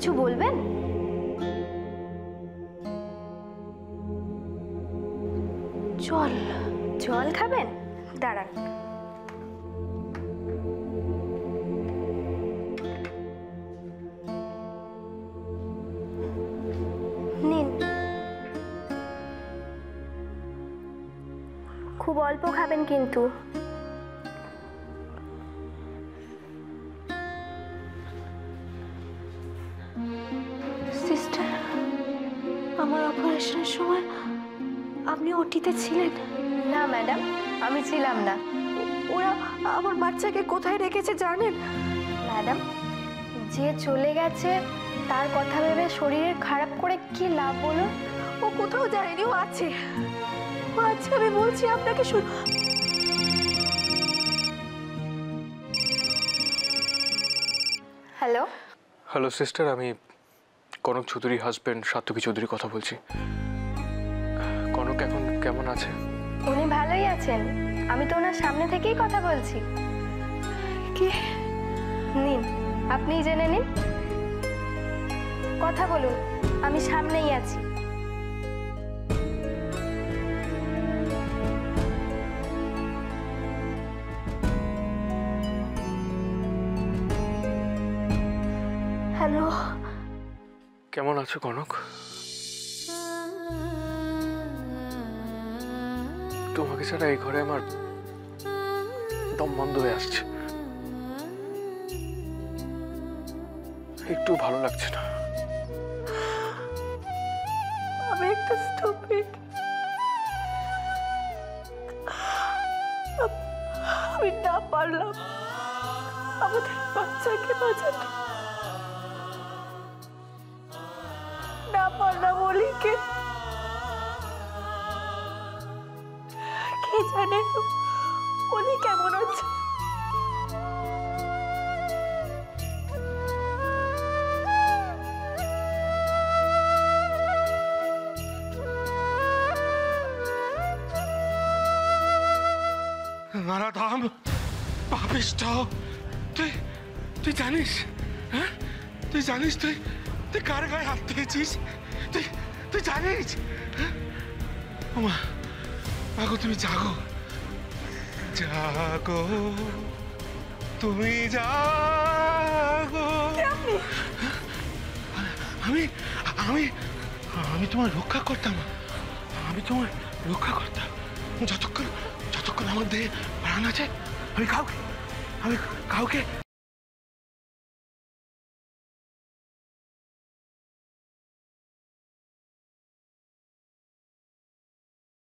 কিছু বলবেন? জল জল খাবেন? দাঁড়ান। নিন। খুব অল্প খাবেন কিন্তু। সিস্টার, আমার অপারেশনের সময় আপনি ওটিতে ছিলেন? না ম্যাডাম, আমি ছিলাম না। ওরা আমার বাচ্চাকে কোথায় রেখেছে জানেন? ম্যাডাম, যে চলে গেছে তার কথা ভেবে শরীরের খারাপ করে কি লাভ বলুন? ও কোথাও যায়নি, ও আছে। ও আছে, আমি বলছি আপনাকে। হ্যালো। হ্যালো সিস্টার, আমি কনক চৌধুরীর হাজব্যান্ড সাত্তকী চৌধুরী কথা বলছি। কনক এখন কেমন আছে? উনি ভালোই আছেন, আমি তো ওনার সামনে থেকেই কথা বলছি। কি? নিন, আপনিই জেনে নিন। কথা বলুন, আমি সামনেই আছি। হ্যালো। কেমন আছো কনক? তোমাকে ছাড়া এই ঘরে আমার দম বন্ধ হয়ে আসছে, একটু ভালো লাগছে না। আমি একটা স্টুপিড। আমি না পারলাম আমাদের বাচ্চাকে বাঁচাতে, না পারলাম অলিকে। কে জানে অলি কেমন আছে? নারাধাম, পাপিষ্ঠ, তুই তুই জানিস? হ্যাঁ, তুই জানিস তুই তুই কার গায়ে হাত দিয়েছিস? তুই তুই জানিস? ওমা, মাগো তুমি জাগো, জাগো, তুমি জাগো। আমি আমি আমি তোমার রক্ষা করতাম, আমি তোমার রক্ষা করতাম যতক্ষণ যতক্ষণ আমার দেহে প্রাণ আছে। আমি কাউকে